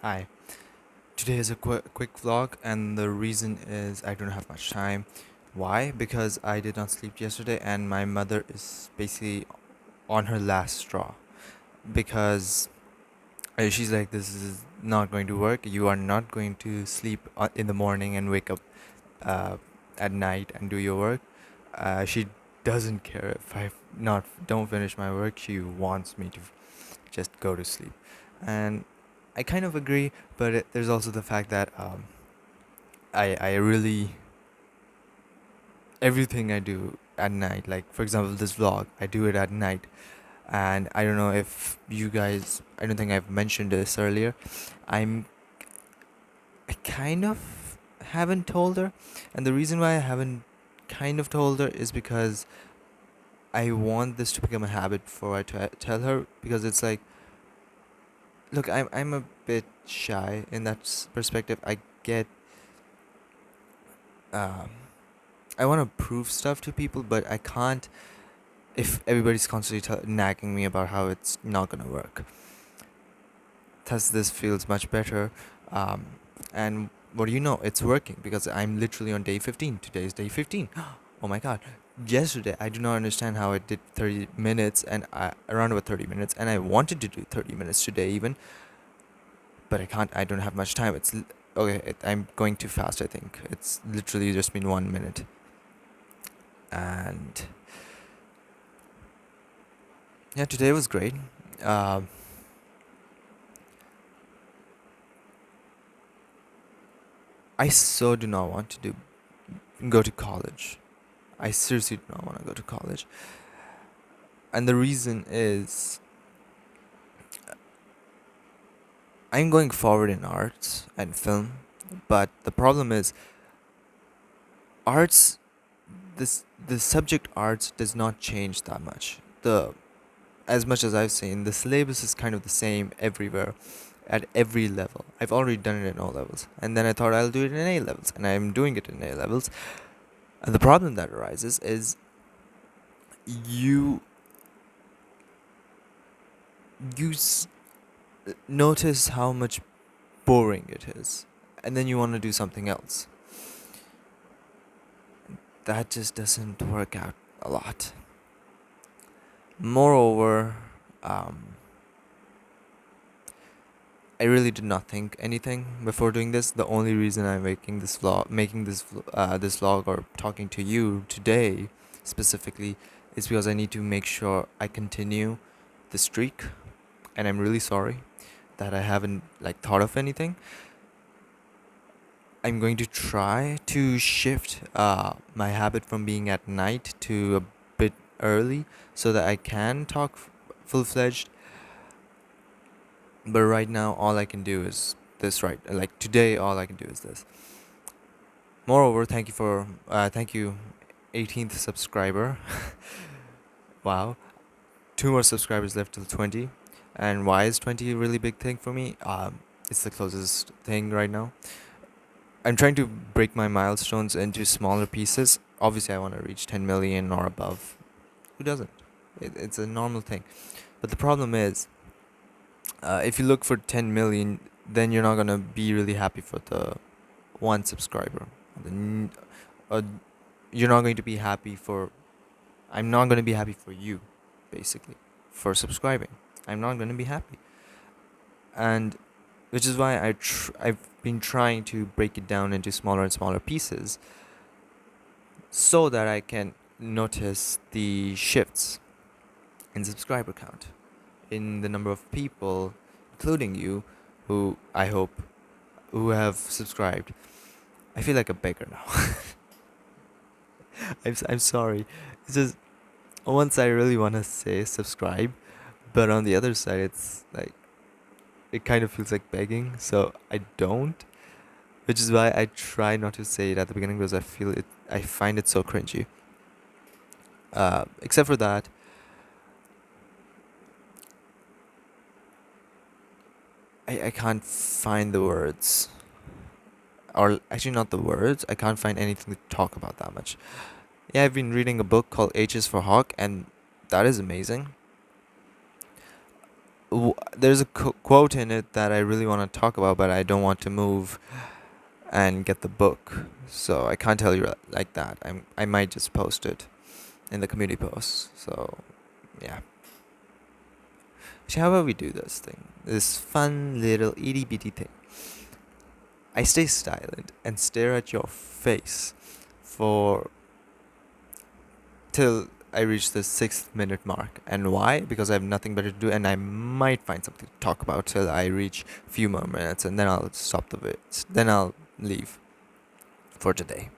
Hi. Today is a quick vlog, and the reason is I don't have much time. Why? Because I did not sleep yesterday, and my mother is basically on her last straw. Because she's like, this is not going to work. You are not going to sleep in the morning and wake up uh, at night and do your work. She doesn't care if I not don't finish my work. She wants me to just go to sleep, and I kind of agree. But there's also the fact that I really everything I do at night, like for example this vlog, I do it at night. And I don't know if you guys, I don't think I've mentioned this earlier. I'm I kind of haven't told her, and the reason why I haven't kind of told her is because I want this to become a habit before I tell her, because it's like, look, I'm a bit shy in that perspective. I get um I want to prove stuff to people, but I can't if everybody's constantly nagging me about how it's not gonna work. Thus, this feels much better. Um, and what do you know? It's working because I'm literally on day 15. Today is day 15. Oh my god. Yesterday, I do not understand how I did 30 minutes and around about 30 minutes, and I wanted to do 30 minutes today even, but I can't. I don't have much time. Okay. I'm going too fast, I think. It's literally just been 1 minute. And yeah, today was great. Um, I so do not want to go to college. I seriously do not want to go to college. And the reason is I'm going forward in arts and film, but the problem is arts the subject arts does not change that much. The As much as I've seen, the syllabus is kind of the same everywhere at every level. I've already done it in O levels, and then I thought I'll do it in A levels, and I'm doing it in A levels. And the problem that arises is you you notice how much boring it is, and then you want to do something else. That just doesn't work out a lot. Moreover, um, I really did not think anything before doing this. The only reason I'm making this vlog or talking to you today specifically is because I need to make sure I continue the streak, and I'm really sorry that I haven't thought of anything. I'm going to try to shift my habit from being at night to a bit early so that I can talk full fledged. But right now, all I can do is this. Right, like today, all I can do is this. Moreover, thank you, 18th subscriber. Wow, two more subscribers left till 20. And why is 20 a really big thing for me? It's the closest thing right now. I'm trying to break my milestones into smaller pieces. Obviously, I want to reach 10 million or above. Who doesn't? It's a normal thing. But the problem is, if you look for 10 million, then you're not gonna be really happy for the one subscriber. Then, uh, you're not going to be happy for. I'm not gonna be happy for you, basically, for subscribing. I'm not gonna be happy, and which is why I've been trying to break it down into smaller and smaller pieces so that I can notice the shifts in subscriber count, in the number of people, including you, who I hope who have subscribed. I feel like a beggar now. I'm sorry. It's just on one side I really want to say subscribe, but on the other side it's like it kind of feels like begging, so I don't. Which is why I try not to say it at the beginning because I find it so cringy. Except for that, I can't find the words. Or actually, not the words. I can't find anything to talk about that much. Yeah, I've been reading a book called H is for Hawk, and that is amazing. there's a quote in it that I really want to talk about, but I don't want to move and get the book, so I can't tell you like that. I might just post it in the community post. So yeah. So how about we do this thing? This fun little itty bitty thing. I stay silent and stare at your face for till I reach the 6th minute mark. And why? Because I have nothing better to do, and I might find something to talk about till I reach a few more minutes, and then I'll stop the bits. Then I'll leave for today.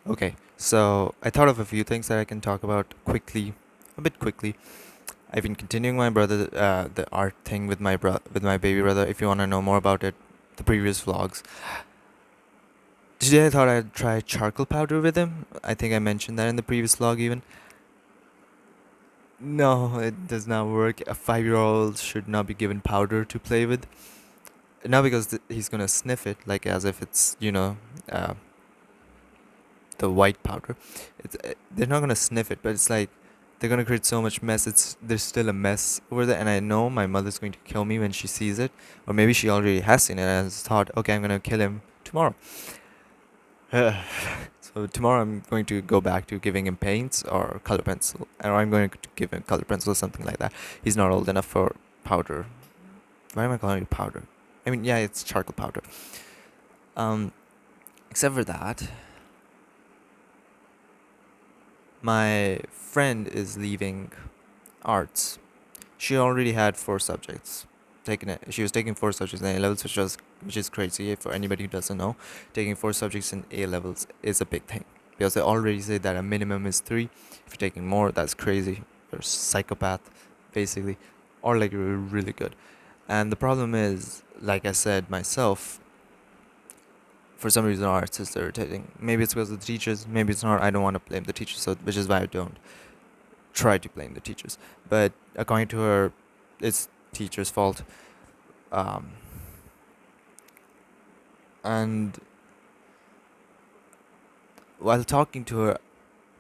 Okay, so I thought of a few things that I can talk about quickly, a bit quickly. I've been continuing my brother, the art thing with with my baby brother. If you want to know more about it, the previous vlogs. Today I thought I'd try charcoal powder with him. I think I mentioned that in the previous vlog even. No, it does not work. A 5-year-old should not be given powder to play with. Not because he's gonna sniff it, like as if it's, uh, the white powder. They're not gonna sniff it, but it's like they're gonna create so much mess. There's still a mess over there, and I know my mother's going to kill me when she sees it, or maybe she already has seen it and has thought, okay, I'm gonna kill him tomorrow. So tomorrow I'm going to go back to giving him paints or color pencil, or I'm going to give him color pencil or something like that. He's not old enough for powder. Why am I calling it powder? I mean, yeah, it's charcoal powder. Um, except for that, my friend is leaving arts. She already had 4 subjects. She was taking 4 subjects in A levels, which is crazy for anybody who doesn't know. Taking 4 subjects in A levels is a big thing because they already say that a minimum is 3. If you're taking more, that's crazy. You're a psychopath, basically, or like you're really good. And the problem is, like I said myself, for some reason arts is irritating. Maybe it's because of the teachers. Maybe it's not. I don't want to blame the teachers, so which is why I don't try to blame the teachers. But according to her, it's teacher's fault. Um, and while talking to her,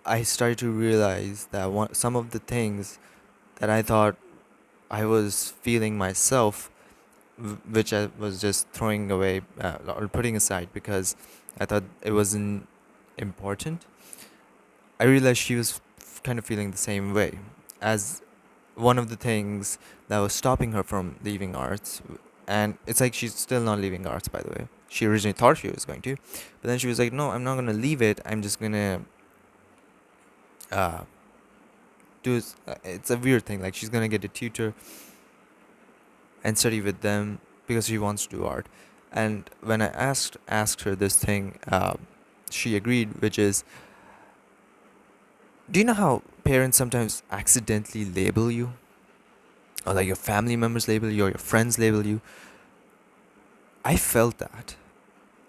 I started to realize that some of the things that I thought I was feeling myself, which I was just throwing away or putting aside because I thought it wasn't important. I realized she was kind of feeling the same way. As one of the things that was stopping her from leaving arts, and it's like she's still not leaving arts, by the way. She originally thought she was going to, but then she was like, no, I'm not going to leave it. I'm just going to uh, it's a weird thing. Like, she's going to get a tutor and study with them because she wants to do art. And when I asked her this thing, she agreed, which is, do you know how parents sometimes accidentally label you? Or like your family members label you, or your friends label you? I felt that.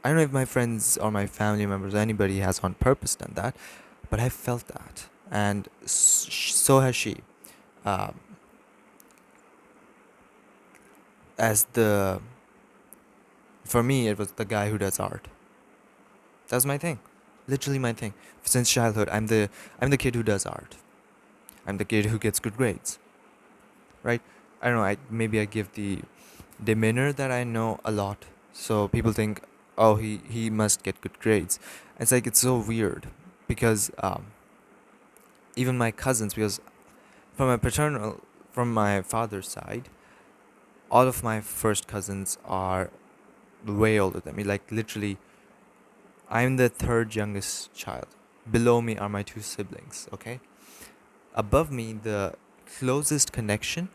I don't know if my friends or my family members or anybody has on purpose done that, but I felt that. And so has she. Um, as the. For me, it was the guy who does art. That's my thing. Literally my thing. Since childhood, I'm the kid who does art. I'm the kid who gets good grades. Right? I don't know, maybe I give the demeanor that I know a lot. So people think, oh, he must get good grades. It's like, it's so weird because even my cousins, because from my father's side, all of my first cousins are way older than me. Like, literally, I'm the third youngest child. Below me are my 2 siblings, okay? Above me, the closest connection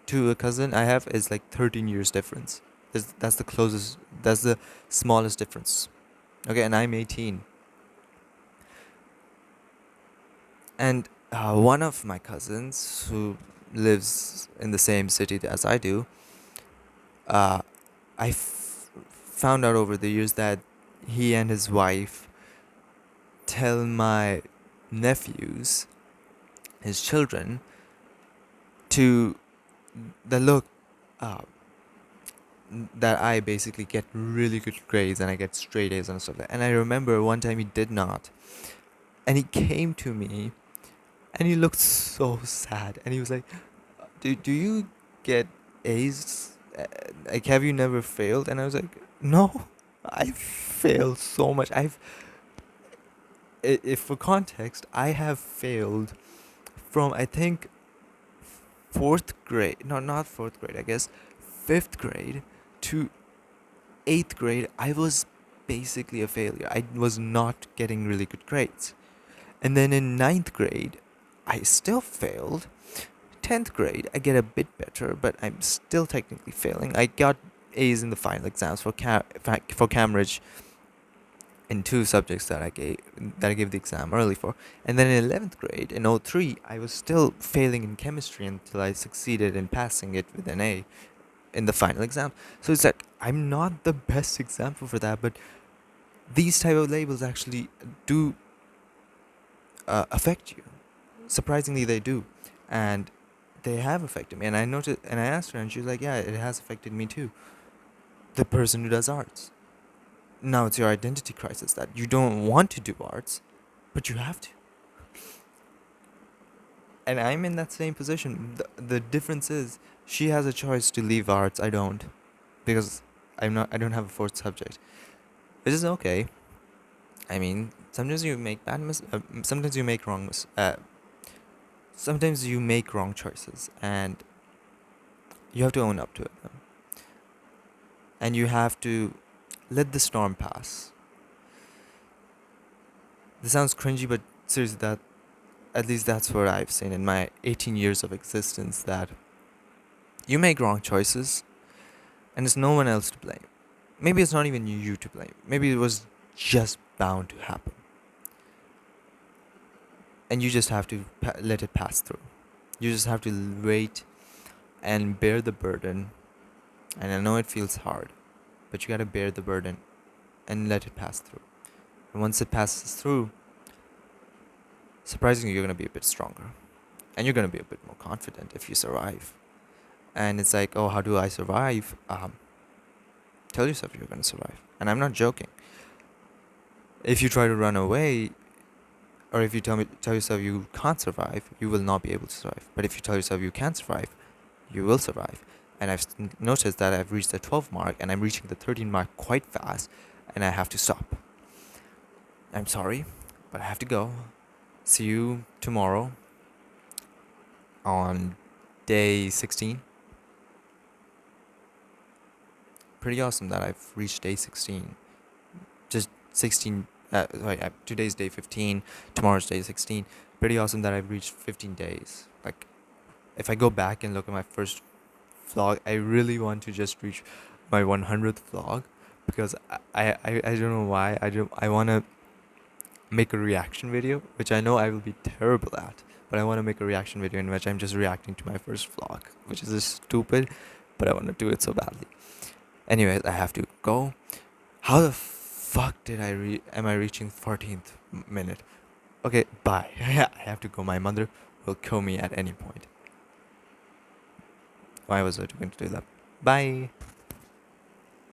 to a cousin I have is like 13 years difference. That's the closest, that's the smallest difference. Okay, and I'm 18. And one of my cousins who lives in the same city as I do, I found out over the years that he and his wife tell my nephews, his children, to that look, uh, that I basically get really good grades and I get straight A's and stuff like that. And I remember one time he did not, and he came to me and he looked so sad and he was like, do you get A's? Like, have you never failed? And I was like, no, I failed so much. If for context, I have failed from, I think, fourth grade, no, not fourth grade, I guess, fifth grade to eighth grade. I was basically a failure. I was not getting really good grades. And then in ninth grade, I still failed. 10th grade, I get a bit better, but I'm still technically failing. I got A's in the final exams for Cambridge in two subjects that I gave the exam early for. And then in 11th grade, in '03, I was still failing in chemistry until I succeeded in passing it with an A in the final exam. So it's like I'm not the best example for that, but these type of labels actually do affect you. Surprisingly, they do, and they have affected me. And I noticed, and I asked her, and she was like, "Yeah, it has affected me too." The person who does arts. Now it's your identity crisis that you don't want to do arts, but you have to. And I'm in that same position. The difference is she has a choice to leave arts. I don't, because I don't have a fourth subject, which is okay. I mean, sometimes you make sometimes you make sometimes you make wrong choices, and you have to own up to it. And you have to let the storm pass. This sounds cringy, but seriously, that at least that's what I've seen in my 18 years of existence. That you make wrong choices, and it's no one else to blame. Maybe it's not even you to blame. Maybe it was just bound to happen, and you just have to let it pass through. You just have to wait and bear the burden. And I know it feels hard, but you gotta bear the burden and let it pass through. And once it passes through, surprisingly, you're gonna be a bit stronger, and you're gonna be a bit more confident if you survive. And it's like, oh, how do I survive? Tell yourself you're gonna survive, and I'm not joking. If you try to run away, or if you tell yourself you can't survive, you will not be able to survive. But if you tell yourself you can survive, you will survive. And I've noticed that I've reached the 12 mark, and I'm reaching the 13 mark quite fast, and I have to stop. I'm sorry, but I have to go. See you tomorrow on day 16. Pretty awesome that I've reached day 16. Just 16. Today's day 15. Tomorrow's day 16. Pretty awesome that I've reached 15 days. Like, if I go back and look at my first vlog, I really want to just reach my 100th vlog, because I don't know why. I want to make a reaction video, which I know I will be terrible at, but I want to make a reaction video in which I'm just reacting to my first vlog, which is just stupid, but I want to do it so badly. Anyways, I have to go. How the fuck am I reaching 14th minute? Okay, bye. I have to go. My mother will kill me at any point. Why was I going to do that? Bye.